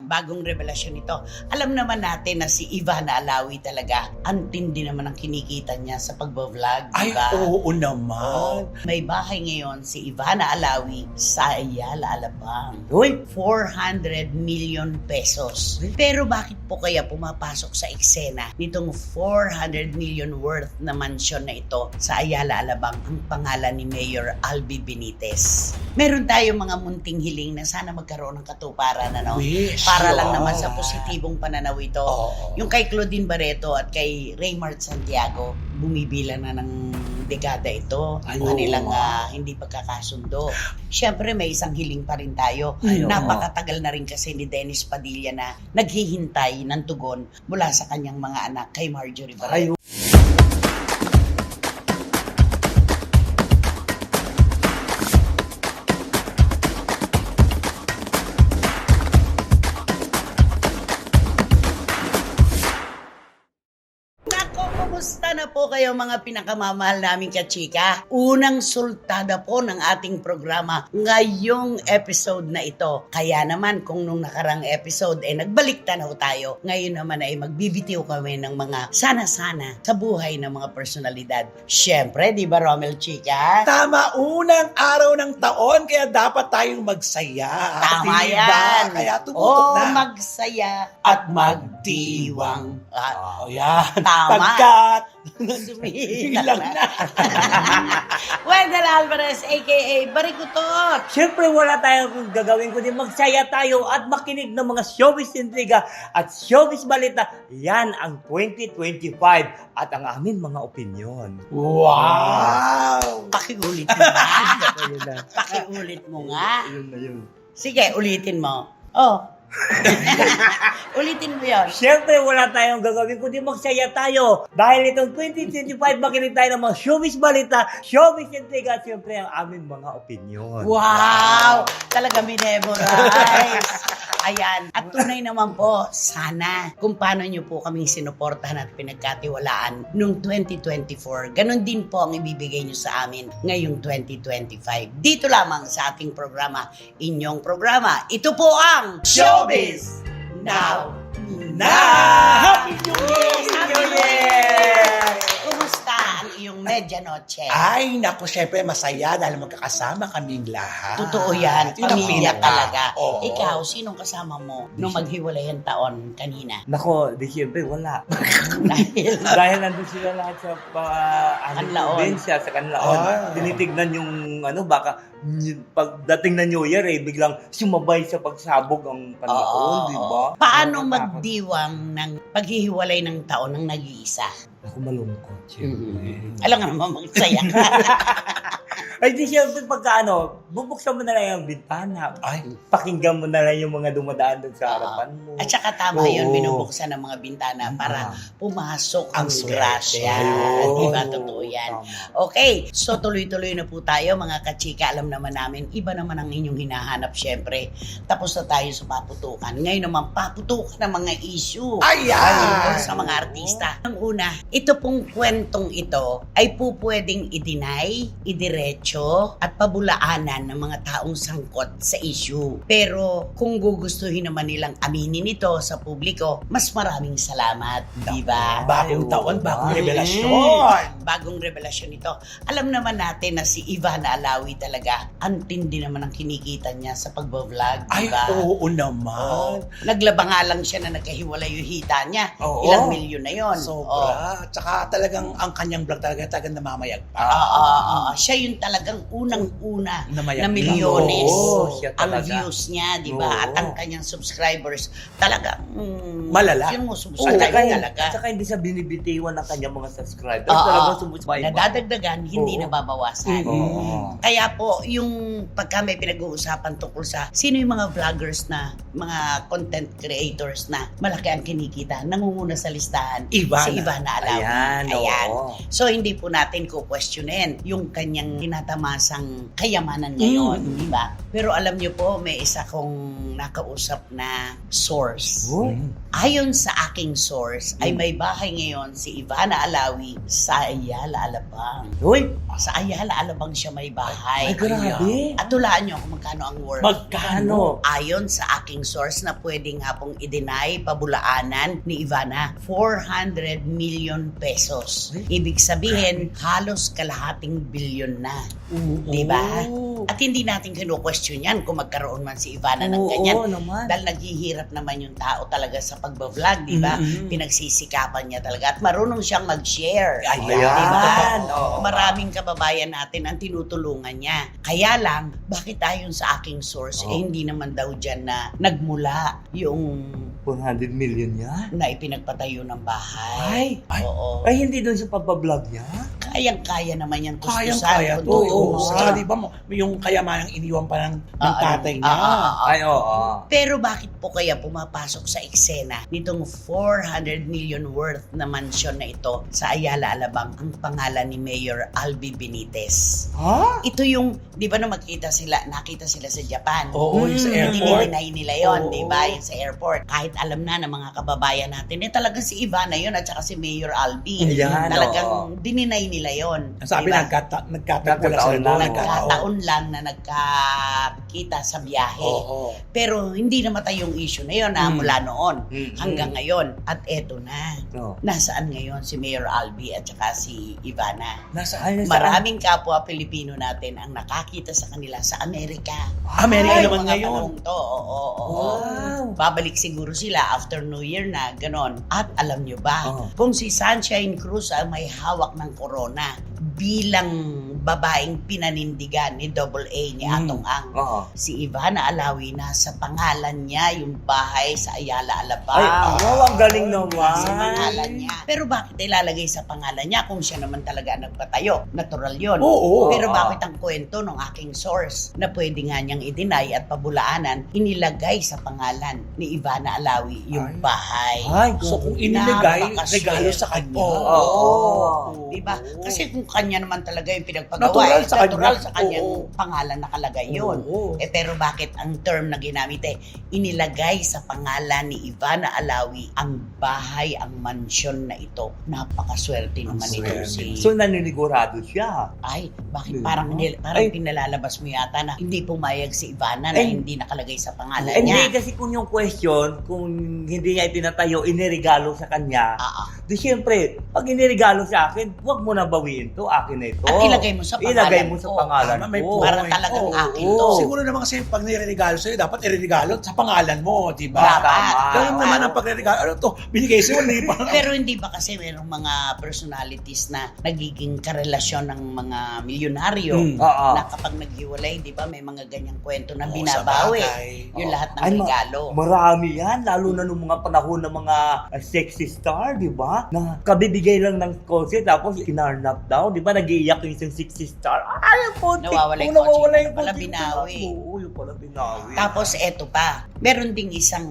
bagong revelasyon ito. Alam naman natin na si Ivana Alawi talaga, ang tindi naman ang kinikita niya sa pagbablog, Ay, diba? oo naman. May bahay ngayon si Ivana Alawi sa Ayala, Alabang. Uy, 400 million pesos. Pero bakit po kaya pumapasok sa eksena nitong 400 million worth na mansion na ito sa Ayala, Alabang ang pangalan ni Mayor Albi Benitez? Meron tayong mga munting hiling na sana magkaroon ng katuparan, ano? Wish, Para lang naman yeah. sa positibong pananaw ito. Oo. Yung kay Claudine Barreto at kay Raymart Santiago, bumibilang na ng dekada ito. Ay, Ang kanilang oo. hindi pagkakasundo. Siyempre may isang hiling pa rin tayo. Ay, oo. Napakatagal na rin kasi ni Dennis Padilla na naghihintay ng tugon mula sa kanyang mga anak kay Marjorie Barreto. Kumusta na po kayo mga pinakamamahal naming kachika? Unang sultada po ng ating programa ngayong episode na ito. Kaya naman kung nung nakarang episode ay nagbalik tanaw tayo, ngayon naman ay magbibitiw kami ng mga sana-sana sa buhay ng mga personalidad. Siyempre, di ba Romel Chika? Tama, unang araw ng taon, kaya dapat tayong magsaya. Tama Diba? yan. Kaya tumutok na. Magsaya At magdiwang. Ah, yan. Tama. Pagkat Sumilang Sumilang na. Wendell Alvarez, a.k.a. Barikutot. syempre wala tayong gagawin kundi magsaya tayo at makinig ng mga showbiz intriga at showbiz balita. Yan ang 2025 at ang amin mga opinyon. wow! Pakiulit mo nga. Ayun na. Pakiulit mo nga. Ayun na yun. Sige, ulitin mo. Oh. Ulitin mo yun. Siyempre, wala tayong gagawin kundi magsaya tayo. Dahil itong 2025, makinig tayo ng mga showbiz balita, showbiz intriga, at siyempre ang aming mga opinyon. Wow! Talaga memorize. Ayan. At tunay naman po, sana kung paano nyo po kaming sinuportahan at pinagkatiwalaan noong 2024, ganun din po ang ibibigay nyo sa amin ngayong 2025. Dito lamang sa ating programa, inyong programa. Ito po ang Showbiz Now na! Happy New Year! Happy New Year! Kumusta ang iyong medianoche? Ay, naku, syempre masaya dahil magkakasama kaming lahat. Totoo yan. Yun ang Pamilya pinaka. talaga. Oo. Ikaw, sinong kasama mo nung maghiwalay ang taon kanina? Nako, di siyempre wala. Dahil Dahil nandun sila lahat sa Kanlaon. probinsya, sa Kanlaon. Ah. Tinitignan yung baka pagdating ng New Year biglang sumabay sa pagsabog ang Kanlaon, di ba? Paano Nakakatakot. magdiwang ng paghihiwalay ng taon ng nag-iisa? Ako malungkot, siyempre. Alam nga naman, magsaya ka. Ay, di siyempre pagka bubuksan mo na lang yung bintana. Ay, Pakinggan mo na lang yung mga dumadaan doon sa harapan mo. At saka tama Oo. yun, binubuksan ng mga bintana para pumasok ang Ang swerte. grasya. Ayun. Di ba? Totoo yan. Tama. Okay, so tuloy-tuloy na po tayo mga kachika. Alam naman namin, iba naman ang inyong hinahanap syempre. Tapos na tayo sa paputukan. Ngayon naman, paputukan ng mga issue. ayan! Sa mga artista. Ang una, ito pong kwentong ito ay po pwedeng i-deny, idiretso, at pabulaanan ng mga taong sangkot sa issue. Pero kung gugustuhin naman nilang aminin ito sa publiko, mas maraming salamat. Di ba? Bagong Ay, taon, oo. bagong Ay. revelasyon. Bagong revelasyon ito. Alam naman natin na si Ivana Alawi talaga, ang tindi naman ang kinikita niya sa pagbablog. Ay, Diba? oo naman. Naglaba nga lang siya na nagkahiwalay yung hita niya. Oo. Ilang milyon na yon. Sobra. Tsaka talagang ang kanyang vlog talagang namamayag pa. Siya yung talagang unang-una Namayag na milyones Oo, siya ang talaga. views niya, di ba? Oo. At ang kanyang subscribers talagang Malala. Yung Oo, subscribe talaga. At saka hindi siya binibitiwan ng kanyang mga subscribers. Oo. Talagang sumusubay. Nadadagdagan, hindi Oo. nababawasan. Oo. Kaya po, yung pagka may pinag-uusapan tungkol sa sino yung mga vloggers na, mga content creators na malaki ang kinikita, nangunguna sa listahan, Ivana. si Ivana Alawi. Ayan, oo. So, hindi po natin ko-questionin yung kanyang tinatamasang kayamanan ngayon, di ba? Pero alam niyo po, may isa kong nakausap na source. Oh. Ayon sa aking source, ay may bahay ngayon si Ivana Alawi sa Ayala, Alabang. Uy, Sa Ayala, Alabang siya may bahay. Ay, grabe. At tulaan niyo kung magkano ang worth. Magkano? Ayon sa aking source na pwedeng nga pong i-deny pabulaanan ni Ivana, 400 million pesos. Ibig sabihin, halos kalahating bilyon na. Di ba? At hindi natin kinu-question yan kung magkaroon man si Ivana ng ganyan. Oo naman. Dahil naghihirap naman yung tao talaga sa pagbablog, di ba? Pinagsisikapan niya talaga. At marunong siyang mag-share. Ayan. Di ba? Oo. Maraming kababayan natin ang tinutulungan niya. Kaya lang, bakit ayon sa aking source, hindi naman daw dyan na nagmula yung 400 million yan? na ipinagpatayo ng bahay. Ay. Oo. Ay, hindi doon sa pagbablog niya? Kayang-kaya naman yung tustusan. Kayang-kaya kung to. tutuusin. Saka di ba yung kayamanang iniwan pa ng tatay niya. Ay, oo. Pero bakit po kaya pumapasok sa eksena nitong 400 million worth na mansyon na ito sa Ayala, Alabang ang pangalan ni Mayor Albi Benitez? Ha? Ito yung, di ba na nakita sila sa Japan? Oo, yung sa airport. Dininay nila yon, Oo. di ba? Yung sa airport. Kahit alam na ng mga kababayan natin, talagang si Ivana yun at saka si Mayor Albi. Ayan, Talagang dininay nila yon. Sabi, diba? nagkatagpo lang sila Nagkataon doon. lang. Nagkataon lang na nagkakita sa biyahe. Oo. Pero hindi namatay yung issue na yun mula noon hanggang ngayon. At eto na. Oo. Nasaan ngayon si Mayor Albi at saka si Ivana? Ay, Maraming kapwa Pilipino natin ang nakakita sa kanila sa Amerika. Amerika Ay, naman mga ngayon. panahong to. Oo. Wow. Babalik siguro sila after New Year na ganon. At alam nyo ba, Oo. kung si Sunshine Cruz ay may hawak ng corona bilang babaeng pinanindigan ni AA ni Atong Ang, Oo. si Ivana Alawi nasa pangalan niya yung bahay sa Ayala, Alabang. Ay, wow, ang galing naman. Sa pangalan niya. Pero bakit ilalagay sa pangalan niya kung siya naman talaga ang nagpatayo? Natural yun. Oo. Pero bakit ang kwento ng aking source na pwede nga niyang i-deny at pabulaanan, inilagay sa pangalan ni Ivana Alawi yung bahay? Ay, So kung iniligay, Napakaswerte. regalo sa kanya. Oo. Diba? Kasi kung kanya naman talaga yung pinagpagawa, Natural sa natural kanya. sa kanyang Oo. pangalan nakalagay yun. Oo. Pero bakit ang term na ginamit inilagay sa pangalan ni Ivana Alawi ang bahay, ang mansyon na ito? Napakaswerte naman ito si... So, naninigurado siya. Ay, bakit Diba? parang Ay. pinalalabas mo yata na hindi pumayag si Ivana na Ay. hindi nakalagay sa pangalan Hindi niya? kasi kung yung question, kung hindi niya itinatayo, iniregalo sa kanya, di syempre, pag iniregalo sa akin, huwag mo na bawiin to, akin na ito. At ilagay mo sa pangalan Ilagay mo sa ko. pangalan Tama, may ko. point. Para talagang Oo, akin oo. to. Siguro naman kasi pag nireregalo sa'yo, dapat ireregalo sa pangalan mo, di ba? Dapat. Ganun naman ang pagre-regalo. Ano to? Binigay sa'yo, hindi pa. Pero hindi ba kasi mayroong mga personalities na nagiging karelasyon ng mga milyonaryo Oo. na kapag naghiwalay, di ba, may mga ganyang kwento na Oo, binabawi sa bagay. yung Oo. lahat ng Ay, regalo. Marami yan, lalo na nung mga panahon ng mga sexy star, di ba? Na kabibigay lang ng kotse, tapos kinarnap daw, di ba? Nag-iiyak yung isang sexy star. Ay, ang konti. Nawawala yung Nawawala kotse, yung pala konti. binawi. Oo, yung pala binawi. Tapos eto pa, meron ding isang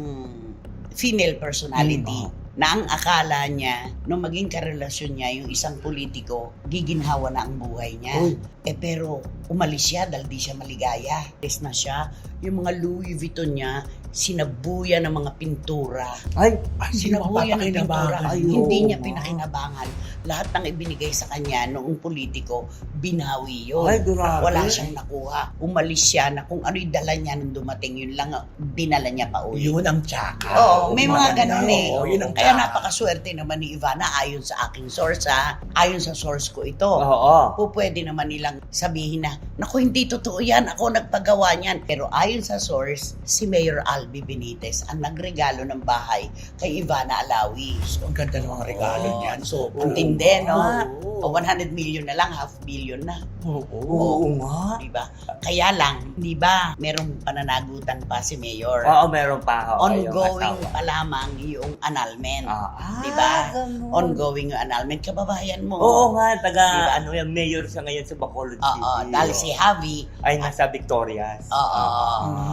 female personality na ang akala niya, nung maging karelasyon niya, yung isang politiko, giginhawa na ang buhay niya. Uy. Pero umalis siya dahil di siya maligaya. Alis na siya. Yung mga Louis Vuitton niya, sinabuya ng mga pintura. Ay, Sinabuya ng pintura. Ay, Hindi oo. niya pinakinabangan. Lahat ng ibinigay sa kanya noong politiko, binawi yun. Ay, grabe. Wala siyang nakuha. Umalis siya na kung ano'y dala niya nung dumating, yun lang ang dinala niya pa uwi. Yun ang tsaka. Oo, may mga Maganda. ganun eh. Oo, yun ang Kaya tsaka. napakaswerte naman ni Ivana ayon sa aking source ha. Ayon sa source ko ito. oo. Po pwede naman nilang sabihin na, naku, hindi totoo yan, ako nagpagawa niyan. Pero ayon sa source, si Mayor Albi Benitez ang nagregalo ng bahay kay Ivana Alawi. So, ang ganda ng mga regalo Oo. niyan. So, Ang tindi, no? Oo. O 100 million na lang, half billion na. Oo nga. Diba? Kaya lang, di ba, merong pananagutan pa si Mayor. Oo, meron pa. Oo, yung Ongoing asawa. pa lamang yung annulment. Ah, Diba? ganun. Ongoing yung annulment. Kababayan mo. Oo nga, taga, Diba? ano yung mayor siya ngayon sa Bacolod City. Oo, dahil si Javi, ay nasa Victorias. oo.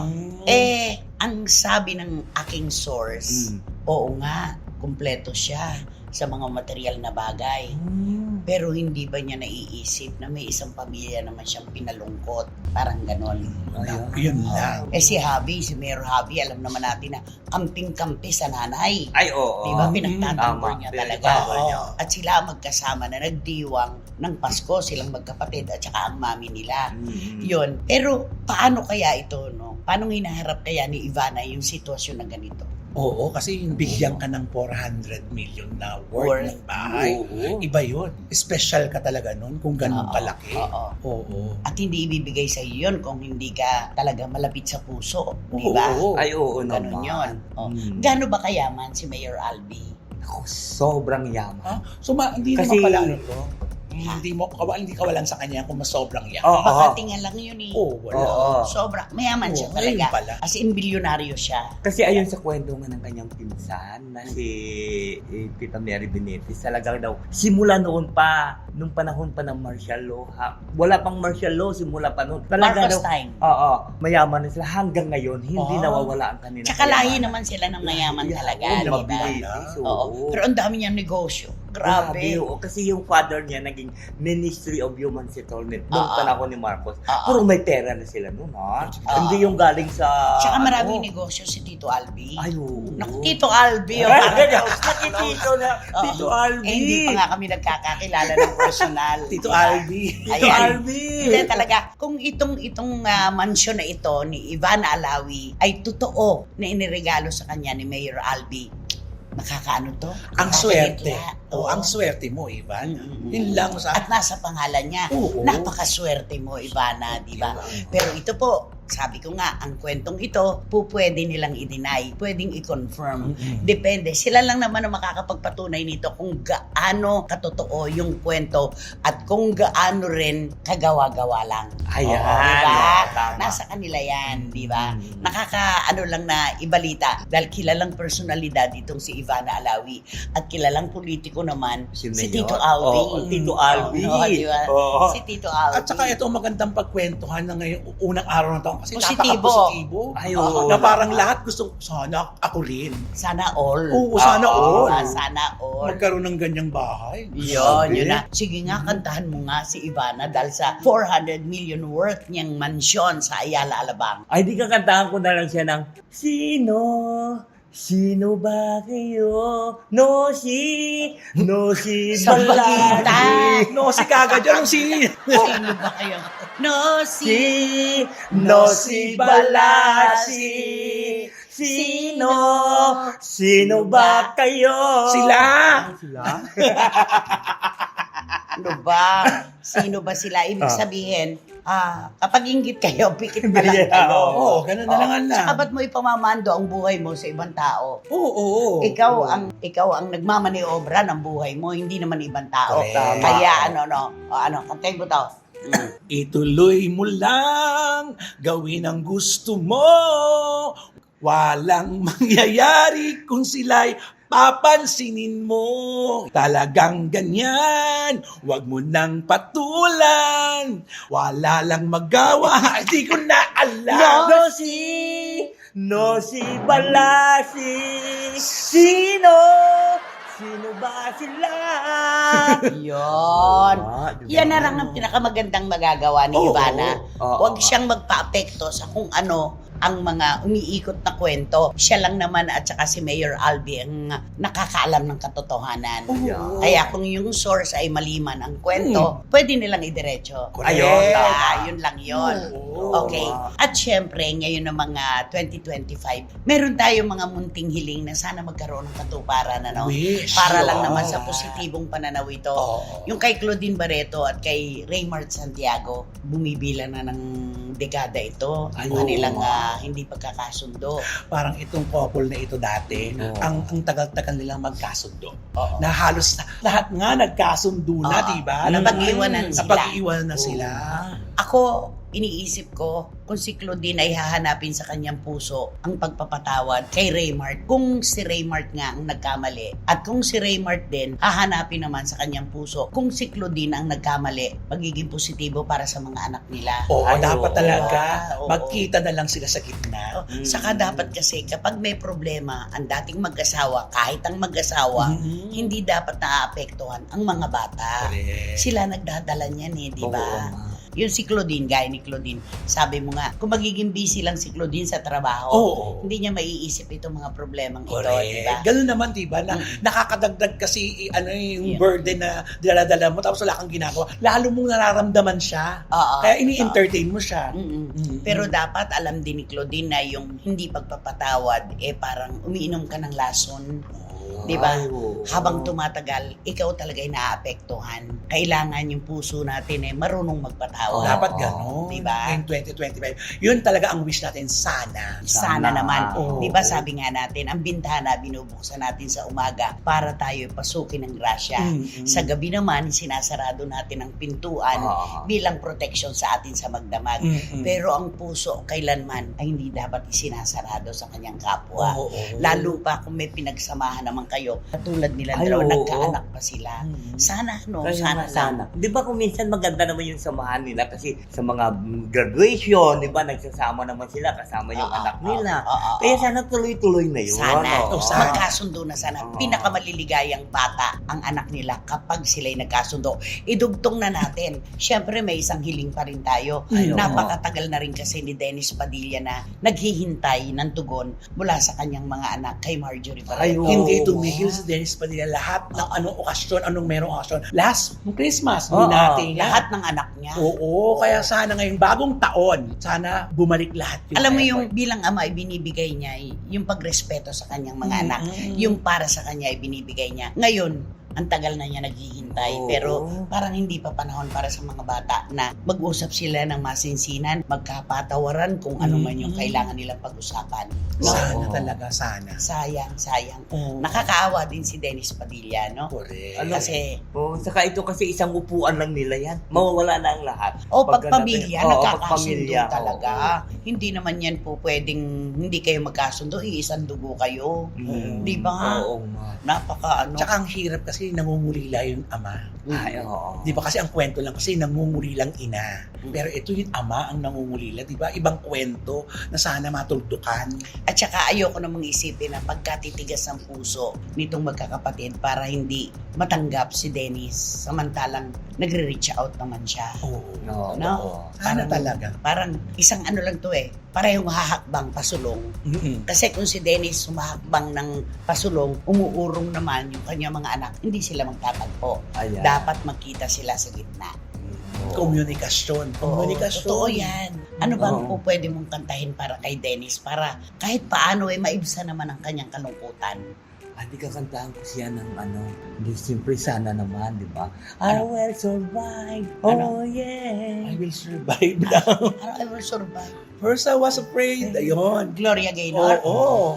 Mm. Ang sabi ng aking source, Mm. oo nga, kumpleto siya sa mga material na bagay. Pero hindi ba niya naiisip na may isang pamilya naman siyang pinalungkot? Parang ganon. Ayan. Yun lang. Si Mayor Javi, alam naman natin na kamping-kampi sa nanay. Ay, oo. Di ba? Pinagtatanggol Tama. niya talaga. Pinagtatanggol niya. At sila magkasama na nagdiwang ng Pasko, silang magkapatid at saka ang mami nila. Yun. Pero paano kaya ito, no? Paano hinaharap kaya ni Ivana yung sitwasyon na ganito? Oo, kasi yung bigyan ka ng 400 million na worth ng bahay. Oo. Iba yun. Special ka talaga nun kung ganun Oo, kalaki. oo. Oo. At hindi ibibigay sa iyo yun kung hindi ka talaga malapit sa puso. Di Oo, ba? oo. Ay, oo Ganun naman. yun. Oh. Mm. Gaano ba kayaman si Mayor Albi? Ako, sobrang yaman. Ah, so hindi Kasi- naman pala ano to. Hindi kawalan sa kanya kung mas sobrang yan. Oo. Baka tingnan lang yun eh. Oo, wala. Oo. Sobra. Mayaman siya Oo, ngayon talaga. pala. As in, bilyonaryo siya. Kasi ayon sa kwento nga ng kanyang pinsan na si Tita Mary Benitez, talagang daw, simula noon pa, nung panahon pa ng martial law, wala pang martial law, simula pa noon. Talaga Marcos daw, time. oo, mayaman na sila hanggang ngayon, hindi Oo. nawawala ang kanila. Tsaka lahi naman sila ng mayaman talaga, di ba? Benitez, Oo. Pero ang dami niyang negosyo. Grabe. Oo. Kasi yung father niya naging Ministry of Human Settlement noong Oo. panahon ni Marcos. Oo. Puro may pera na sila noon, ha? Oo. Hindi yung galing sa... Tsaka maraming negosyo si Tito Albi. Ay, oo. Naku, Tito Albi. Nakitito na, Oo. Tito Albi. Hindi pa nga kami nagkakakilala ng personal. Tito diba? Albi. Tito Ayan. Albi. Hindi talaga, kung itong mansyon na ito ni Ivana Alawi ay totoo na iniregalo sa kanya ni Mayor Albi, nakakaano to? Ang swerte. Nakakahitla. Oo, ang swerte mo, Ivan. Mm-mm. Yun lang sa... At nasa pangalan niya, Oo. napakaswerte mo, Ivana, di ba? Pero ito po, sabi ko nga, ang kwentong ito, pwede nilang i-deny, pwedeng i-confirm. Mm-mm. Depende. Sila lang naman ang makakapagpatunay nito kung gaano katotoo yung kwento at kung gaano rin kagawa-gawa lang. Ayan. Diba? Tama. Nasa kanila yan, di ba? Mm. Nakakaano lang na ibalita dahil kilalang personalidad itong si Ivana Alawi at kilalang politiko naman si Mayor. Tito Albi. Oo, Tito Albi. Oo, di ba? Oo. Si Tito Albi. At saka ito magandang pagkwentuhan na ngayon, unang araw ng taon kasi Positibo. napaka-positibo. Ay, oo. Na parang lahat gusto, sana ako rin. Sana all. Oo, sana all. Sana all. Magkaroon ng ganyang bahay. Yun, Sabi. yun na. Sige nga, kantahan mo nga si Ivana dahil sa 400 million worth niyang mansyon sa Ayala, Alabang. Ay, di kakantahan ko na lang siya ng Sino ba kayo? No si Sa Balagi. Bagita. No, si Kaga dyan. Si... Sino ba kayo? No, No si Balasi. Sino ba kayo? Sila. Sila? Ano ba? Sino ba sila? Ibig sabihin, kapag inggit kayo, pikit na lang Yeah. kayo. Oo, ganun na lang Saka lang. ba't mo ipamamando ang buhay mo sa ibang tao? Oo. Ikaw ang nagmamaniobra ng buhay mo, hindi naman ibang tao. Correct. Kaya kantayin mo to. Ituloy mo lang, gawin ang gusto mo. Walang mangyayari kung sila'y papansinin mo. Talagang ganyan, wag mo nang patulan. Wala lang magawa, di ko na alam. No si Balasi. Sino ba sila? Yun. Diba? Yan na lang ang pinakamagandang magagawa ni Oo, Ivana. oo. Huwag siyang magpa-apekto sa kung ano ang mga umiikot na kwento. Siya lang naman at saka si Mayor Albi ang nakakaalam ng katotohanan. Oo. Kaya kung yung source ay maliman ang kwento, pwede nilang idiretso. Correct. Ayun, tama. Yun lang yun. Oo. Okay. At syempre, ngayon ng mga 2025, meron tayong mga munting hiling na sana magkaroon ng katuparan. Ano? Wish. Para lang Oo. naman sa positibong pananaw ito. Oo. Yung kay Claudine Barreto at kay Raymart Santiago, bumibilang na ng dekada ito. Ay, Ang kanilang oo. hindi pagkakasundo. Parang itong couple na ito dati, Oo. ang tagal-tagal nilang magkasundo. Oo. Na halos lahat nga nagkasundo na, Oo. di ba? Napag-iwanan sila. Napag-iwanan na sila. Ako, iniisip ko kung si Claudine ay hahanapin sa kanyang puso ang pagpapatawad kay Raymart. Kung si Raymart nga ang nagkamali at kung si Raymart din hahanapin naman sa kanyang puso kung si Claudine ang nagkamali, magiging positibo para sa mga anak nila. Oo, Ay, dapat oo. talaga Oo. magkita na lang sila sa gitna. Saka dapat kasi kapag may problema ang dating mag-asawa, kahit ang mag-asawa, Mhm. hindi dapat naaapektuhan ang mga bata. Correct. Sila nagdadala niyan eh, di Oo, ba? ma. Yung si Claudine, gaya ni Claudine, sabi mo nga, kung magiging busy lang si Claudine sa trabaho, Oo. hindi niya maiisip itong mga problemang ito, Correct. di ba? Ganun naman, di ba? Na, nakakadagdag kasi yung Yeah. burden na dala-dala mo tapos wala kang ginagawa. Lalo mong nararamdaman siya. Oo, Kaya ini-entertain mo siya. Mm-mm. Mm-mm. Pero dapat alam din ni Claudine na yung hindi pagpapatawad, parang umiinom ka ng lason. Di ba? Ay, oo. Habang tumatagal, ikaw talaga ay naaapektuhan. Kailangan yung puso natin marunong magpatawad. Dapat Oo. gano'n. Diba? Ngayong 2025. Yun talaga ang wish natin. Sana. Sana naman. Oo. Di ba sabi nga natin, ang bintana binubuksan natin sa umaga para tayo pasukin ng grasya. Mm-mm. Sa gabi naman, sinasarado natin ang pintuan Oo. bilang protection sa atin sa magdamag. Mm-mm. Pero ang puso kailanman ay hindi dapat isinasarado sa kanyang kapwa. Oo. Lalo pa kung may pinagsamahan naman kayo, katulad nila Ay, dalawa, oo. nagkaanak pa sila. Mm. Sana, no? Kaya Sana, nga, sana. Di ba kung minsan maganda naman yung samahan nila kasi sa mga graduation, di ba, nagsasama naman sila kasama yung anak nila. Kaya sana tuloy-tuloy na yun. Sana. Oh, sana. Magkasundo na sana. Oo. Pinakamaliligayang bata ang anak nila kapag sila'y nagkasundo. Idugtong na natin. Siyempre, may isang hiling pa rin tayo. Ay, oo. Napakatagal na rin kasi ni Dennis Padilla na naghihintay ng tugon mula sa kanyang mga anak kay Marjorie Ay, Barreto. oo. Hindi tumigil si Dennis Padilla lahat ng anong okasyon, anong merong okasyon. Last, nung Christmas, Oo. binati niya. Lahat ng anak niya. Oo, kaya sana ngayon, bagong taon, sana bumalik lahat yun. Alam mo Kaya yung bilang ama ay binibigay niya yung pagrespeto sa kanyang mga anak. Mm. Yung para sa kanya ay binibigay niya. Ngayon, ang tagal na niya naghihintay. Oo. Pero parang hindi pa panahon para sa mga bata na mag-usap sila ng masinsinan, magkapatawaran kung ano man yung kailangan nilang pag-usapan. No? Sana Oo. talaga, sana. Sayang. Oo. Nakakaawa din si Dennis Padilla, no? Correct. Ano? Kasi, Saka ito kasi isang upuan lang nila yan. Mawawala na ang lahat. pagpamilya, Oo, nagkakasundo pagpamilya, talaga. Hindi naman yan po pwedeng hindi kayo magkasundo, iisang dugo kayo. Mm. Di ba? Oo, ma. Napaka Tsaka ang hirap kasi nangungulila yung ama. Ay, oo. Di ba kasi ang kwento lang kasi nangungulilang ina. Pero ito yung ama ang nangungulila. Di ba? Ibang kwento na sana matuldukan. At saka ayoko namang isipin na pagkatitigas ng puso nitong magkakapatid para hindi matanggap si Dennis. Samantalang nagre-reach out naman siya. Oo. Oo, No? oo. Sana talaga. Parang isang ano lang to parehong hahakbang pasulong. Mm-mm. Kasi kung si Dennis humahakbang ng pasulong, umuurong naman yung kanyang mga anak, hindi sila magtatagpo. Ayan. Dapat magkita sila sa gitna. Oo. Komunikasyon. Komunikasyon. Totoo yan. Ano ba ang Oo. po pwede mong kantahin para kay Dennis para kahit paano maibsan naman ang kanyang kalungkutan? Hindi kakantahan ko siya ng hindi siyempre sana naman, di ba? I Ano? will survive. Ano? Oh, yeah. I will survive now. I will survive. First I was afraid. Ayun. Gloria Gaynor. Oo.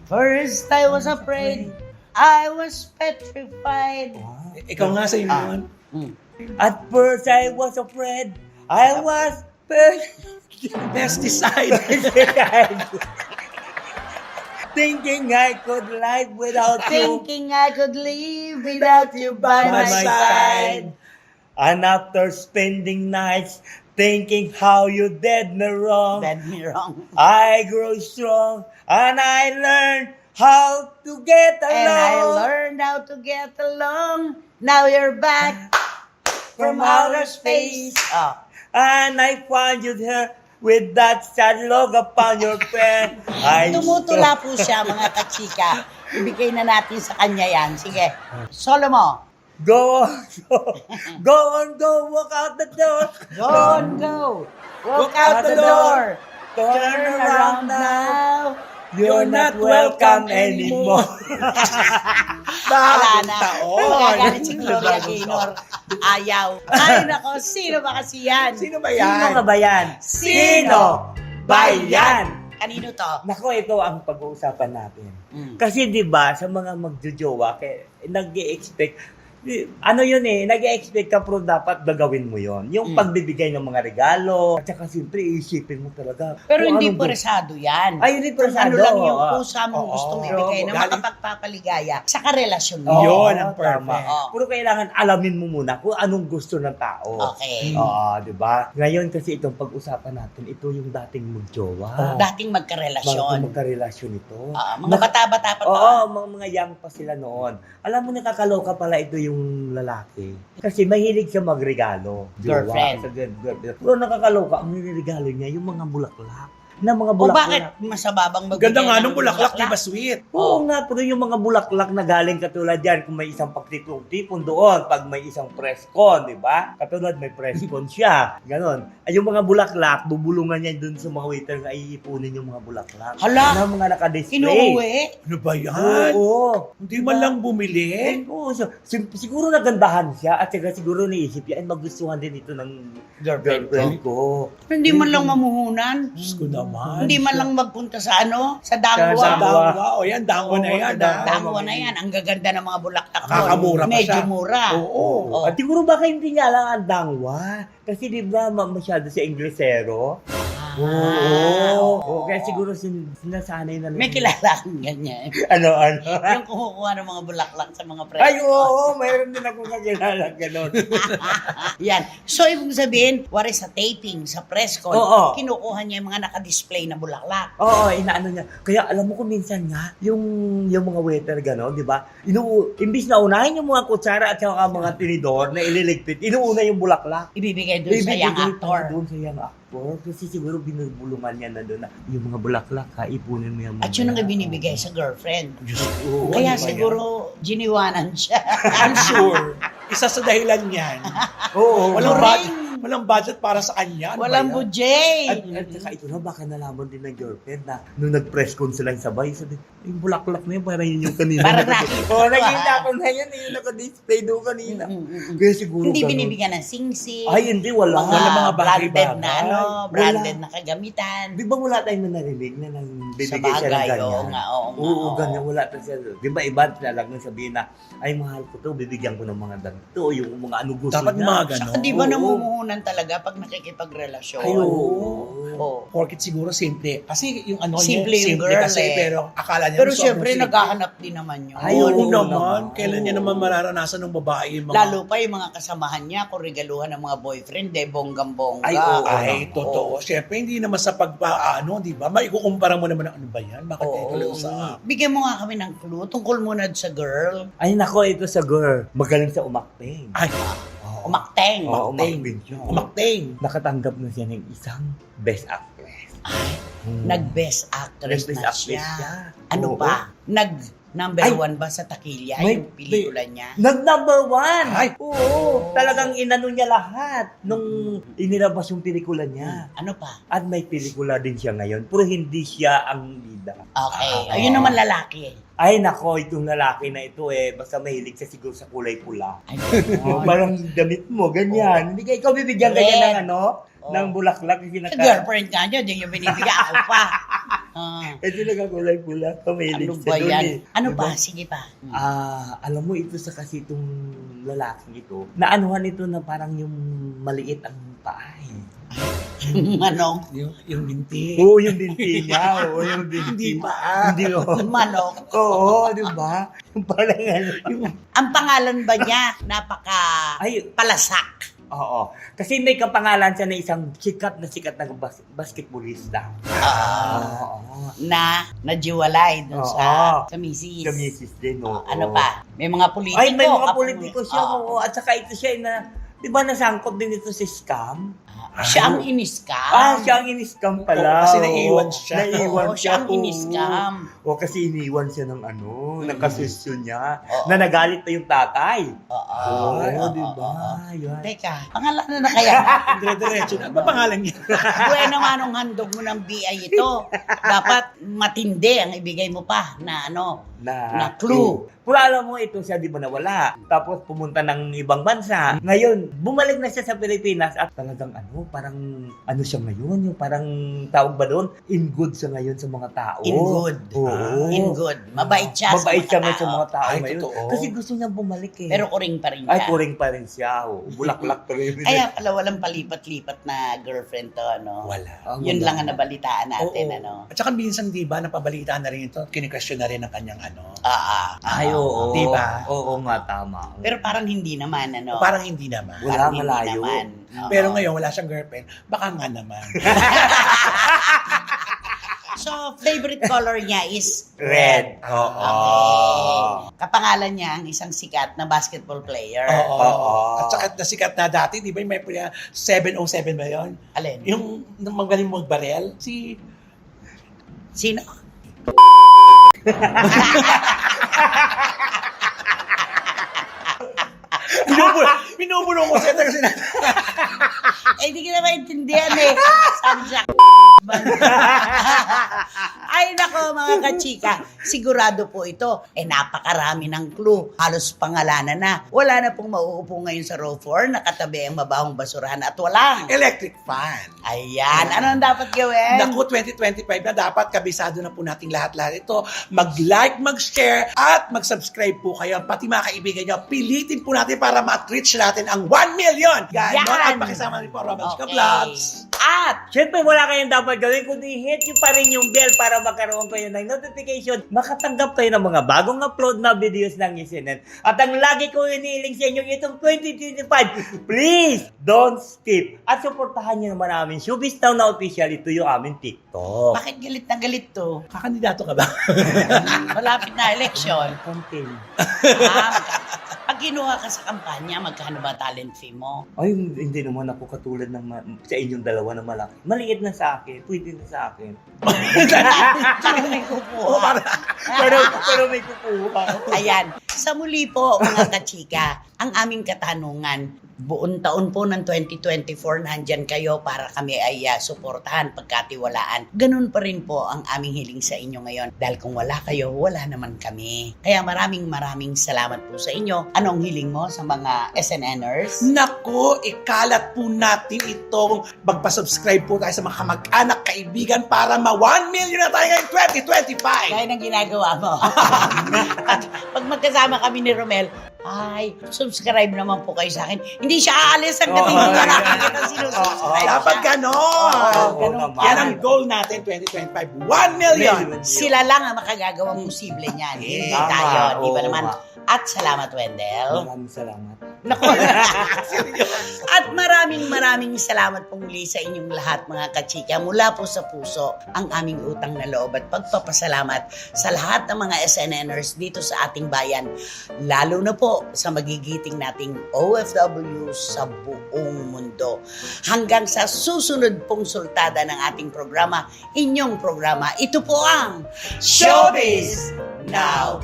First I was afraid. I was petrified. Ikaw nga sa yun. Mm. At first I was afraid. I was Pesticide. thinking I could live without you Thinking I could live without you by By my my side. And after spending nights thinking how you did me wrong, Did me wrong. I grew strong and I learned how to get And I along. learned how to get along. Now you're back from outer space. Oh. And I found you there with that sad look upon your face. Tumutula po siya, mga kachika. Ibigay na natin sa kanya yan. Sige. Solo mo. Go on, go on, go, walk out the door. Go on, go. Walk out the door. Turn around now. You're not welcome anymore. Wala Bagong na. taon. Magagalit si Gloria Gaynor. Ayaw. Ay, nako. Sino ba kasi yan? Sino ba Sino yan? ka ba yan? Sino ba yan? Kanino to? Nako, ito ang pag-uusapan natin. Mm. Kasi 'di ba sa mga magjojowa, nag-expect ano yun nag-expect ka pero dapat gagawin mo yon. Yung pagbibigay ng mga regalo, at saka siyempre iisipin mo talaga. Pero kung hindi anong presado yan. Ay, hindi Kung presado. ano lang yung Oo. pusa mong Oo. gustong ibigay na Galing- makapagpapaligaya sa karelasyon mo. Oo, Yun ang tama. perfect. Oo. Pero kailangan alamin mo muna kung anong gusto ng tao. Okay. Oo, di ba? Ngayon kasi itong pag-usapan natin, ito yung dating magjowa. Dating Bago magkarelasyon. magkarelasyon ito. Mga bata-bata pa to. Oo, mga young pa sila noon. Alam mo, nakakaloka pala ito yung lalaki. Kasi mahilig siya magregalo. Jowa. Girlfriend. Sa girlfriend. Pero nakakaloka, ang niregalo niya, yung mga bulaklak. Na mga O bulaklak. bakit masababang magbigay Ganda nga ng nung bulaklak, di ba sweet? Oo nga, pero yung mga bulaklak na galing katulad yan, kung may isang pagtipon doon, pag may isang press con, di ba? Katulad may press con siya, ganon. Ay yung mga bulaklak, bubulungan niya doon sa mga waiter na iipunin yung mga bulaklak. Hala! Na mga nakadisplay. Kinuuwi? Ano ba yan? Oo. Hindi man lang bumili? Oo, siguro nagandahan siya at saka siguro naisip niya, ay magustuhan din ito ng girlfriend ko. Hindi man lang mamuhunan. Diyos ko naman. Hindi man lang magpunta sa sa Sa dangwa. Sa dangwa. dangwa. O yan, dangwa na yan. Dangwa na yan. Ang gaganda ng mga bulaklak doon. Nakakamura pa Medyo siya. mura. Oo. Oo. At siguro baka hindi niya lang ang dangwa. Kasi di ba masyado siya Inglesero? Oo. Kaya siguro sinasanay na lang. May kilala akong ganyan. Ano? Yung kumukuha ng mga bulaklak sa mga preso. Ay, oo. Mayroon din ako kakilala gano'n. Yan. So, ibig sabihin, wari sa taping, sa press con, Oo. kinukuha niya yung mga nakadisplay na bulaklak. Oo, inaano niya. Kaya alam mo kung minsan nga, yung mga waiter gano'n, di ba? Imbis na unahin yung mga kutsara at saka mga tinidor na ililigpit, inuuna yung bulaklak. Ibibigay doon sa young Ibibigay actor. pa doon sa young actor. Kasi siguro binubulungan niya na doon na yung mga bulaklak ha, ipunin mo yung mga At yun ang ibinibigay sa girlfriend. Diyos ko. Kaya ano ba siguro, giniwanan siya. yan? I'm sure. Isa sa dahilan yan. Oo. Walang budget para sa kanya. Ano Walang ba yan? budget. At saka ito na, baka nalaman din ng girlfriend na nung nag-press con sila sabay, sabi, yung bulaklak na yun, parang yun yung kanina. Parang nakita ko, nakita ko na yan, yung naka-display doon kanina. Kaya siguro Hindi ganun. binibigyan ng sing-sing. Ay, hindi, wala. Mga, Wala mga branded bagay-bagay. na branded Wala. na kagamitan. Di ba wala tayong narinig na nang Sa bibigay siya ng bagay, ganyan? oo nga, oo nga. Oo, ganyan, wala pa siya. Di ba iba talagang sabihin na, ay mahal ko to, bibigyan ko ng mga ganito, yung mga ano gusto Dapat niya. mga ganon. Di ba Oo. namumuhunan talaga pag nakikipagrelasyon? Ay, oo. Oo. Porkit siguro simple. Kasi yung ano Simple niya, yung girl, kasi, eh. pero akala niya Pero sobrang syempre, simple. naghahanap din naman yun. Ay, Oo oo naman. naman. Kailan niya naman mararanasan ng babae yung mga... Lalo pa yung mga kasamahan niya, kung regaluhan ng mga boyfriend, bonggang-bongga. Ay, oo. Ay, totoo. Siyempre, hindi naman sa pagpaano, di ba? Maikukumpara mo naman ng ano ba yan? Bakit Oo. ito sa... Bigyan mo nga kami ng clue. Tungkol muna sa girl. Ay, nako, ito sa girl. Magaling sa umakting. Ay, Umakteng. Oo, umakting siya. umakting. Nakatanggap na siya ng isang best actress. Nag-best actress Nag-best na actress siya. siya. Ano Oo. pa? Number Ay, 1 ba sa Takilya? may- Yung pelikula niya? Nag-number one! Ay! Oo! Talagang inano niya lahat nung inilabas yung pelikula niya. Ano pa? At may pelikula din siya ngayon, pero hindi siya ang bida. Okay. Ayun naman lalaki. Ay nako, itong lalaki na ito basta mahilig siya siguro sa kulay pula. Ay, Parang damit mo, ganyan. Hindi ka ikaw bibigyan Red. ganyan ng ano? Oo. Ng bulaklak. Kasi sa girlfriend ka niya, di yung binibigyan ako pa. Ito nagkakulay pula. Mahilig Ano siya ba doon yan? Diba? Ano pa? Sige pa. Alam mo ito sa kasi itong lalaking ito, naanuhan ito na parang yung maliit ang paa Manok. Yung binti. Oo, yung binti niya. Oo, yung binti. Hindi pa. Hindi, oo. Manok. Oo, di ba? Yung parang ano. Ang pangalan ba niya? Napaka Ay, palasak. oo. Kasi may kapangalan siya na isang sikat na basketballista. Oo. Najiwalay dun Oo. sa misis. Sa misis din, oo. Ano pa? May mga politiko. Ay, may mga kapag- politiko siya. Oo. At saka ito siya na, di ba nasangkot din ito sa scam? Siya ang iniskam. Siya ang in-scam pala. Oo, kasi naiiwan siya. Naiiwan Oo, siya ang oo. iniskam. O kasi iniwan siya ng ng kasisyon niya. Oo. Na nagalit pa yung tatay. Oo. Oo, Oo, di ba? oo. Yun. Teka, pangalan na kaya? Dire-diretso na. Ano ba pangalan niya? Buwan naman anong handog mo ng BI ito. Dapat matindi ang ibigay mo pa na na clue. Pero alam mo, ito siya di ba nawala. Tapos pumunta ng ibang bansa. Ngayon, bumalik na siya sa Pilipinas at talagang parang ano siya ngayon, yung parang tawag ba doon? In good siya ngayon sa mga tao. In good. Oo. In good. Mabait siya Mabait siya ngayon sa tao. mga tao Ay, ngayon. totoo. Kasi gusto niya bumalik eh. Pero kuring pa rin Ay, siya. kuring pa rin siya. Oh. Bulaklak pa rin. Kaya pala walang palipat-lipat na girlfriend to, ano? Wala. Yun lang ang nabalitaan natin, Oo. ano? At saka minsan, di ba, napabalitaan na rin ito, kinikasyon na rin ang kanyang ano. Ay, oo. Diba? Oo nga, tama. Pero parang hindi naman, ano? Parang hindi naman. Wala, Parang hindi malayo. naman. Oo. Pero ngayon, wala siyang girlfriend. Baka nga naman. So, favorite color niya is Red. Oo. Okay. Kapangalan niya ang isang sikat na basketball player. Oo. Oo. At saka nasikat na dati, di ba, may 707 ba yun? Alin? Yung magaling magbarel, si... Sino? Binubulong ko siya kasi na... Eh, hindi kita maintindihan eh. Sanjak. Ay, nako mga kachika. Sigurado po ito. Napakarami ng clue. Halos pangalanan na. Wala na pong mauupo ngayon sa row 4. Nakatabi ang mabahong basurahan at walang. Electric fan. Ayan. Ano ang dapat gawin? Naku, 2025 na dapat kabisado na po nating lahat-lahat ito. Mag-like, mag-share, at mag-subscribe po kayo. Pati mga kaibigan nyo, pilitin po natin para ma-reach natin ang 1 million. Yan. At pakisama rin po ang Romance Ka Vlogs. At Siyempre, wala kayong dapat gawin kundi hit nyo pa rin yung bell para magkaroon kayo ng notification. Makatanggap kayo ng mga bagong upload na videos ng SNN. At ang lagi ko iniiling sa inyo itong 2025, please don't skip. At supportahan nyo naman namin Showbiz Now na official. Ito yung aming TikTok. bakit galit na galit to? Kakandidato ka ba? Malapit na election. Content. Pag kinuha ka sa kampanya, magkano ba talent fee mo? Ay, hindi naman ako katulad ng sa inyong dalawa na malaki. Maliit na sa akin. Pwede na sa akin. Pero may kukuha. pero may kukuha. Ayan. Sa muli po, mga kachika, ang aming katanungan, buong taon po ng 2024, nandyan kayo para kami ay suportahan, pagkatiwalaan. Ganun pa rin po ang aming hiling sa inyo ngayon. Dahil kung wala kayo, wala naman kami. Kaya maraming salamat po sa inyo. Anong hiling mo sa mga SNNers? Naku, ikalat po natin itong magpa-subscribe po tayo sa mga kamag-anak, kaibigan para ma-1 million na tayo ngayong 2025. Gaya ng ginagawa mo. pag magkasama kami ni Romel, ay, subscribe naman po kayo sa akin. Hindi siya aalis hanggang hindi Oo, na yeah. nakakita sinusubscribe Dapat siya. ganon. ganun naman. Yan ang goal natin 2025. 1 million. Sila lang ang makagagawang posible niyan. Hindi Tama, tayo. Di ba oo naman? nga. At salamat, Wendell. Maraming salamat. Naku. At maraming salamat po muli sa inyong lahat, mga kachika. Mula po sa puso ang aming utang na loob at pagpapasalamat sa lahat ng mga SNNers dito sa ating bayan. Lalo na po sa magigiting nating OFW sa buong mundo. Hanggang sa susunod pong sultada ng ating programa, inyong programa. Ito po ang Showbiz Now!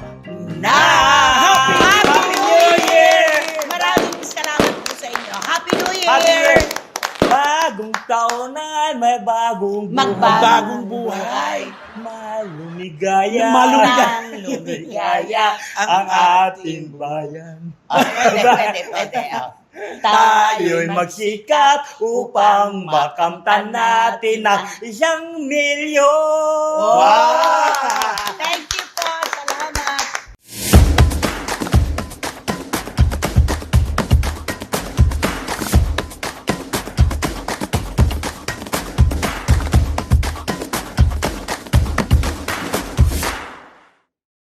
Happy New Year! Maraming salamat po sa inyo. Happy New Year! Happy New Year! Bagong taon na may bagong Magbagong buhay. Malumigaya. Lumigaya ang ating bayan. Pwede. Tayo'y magsikap upang makamtan natin ang 1 milyon. Thank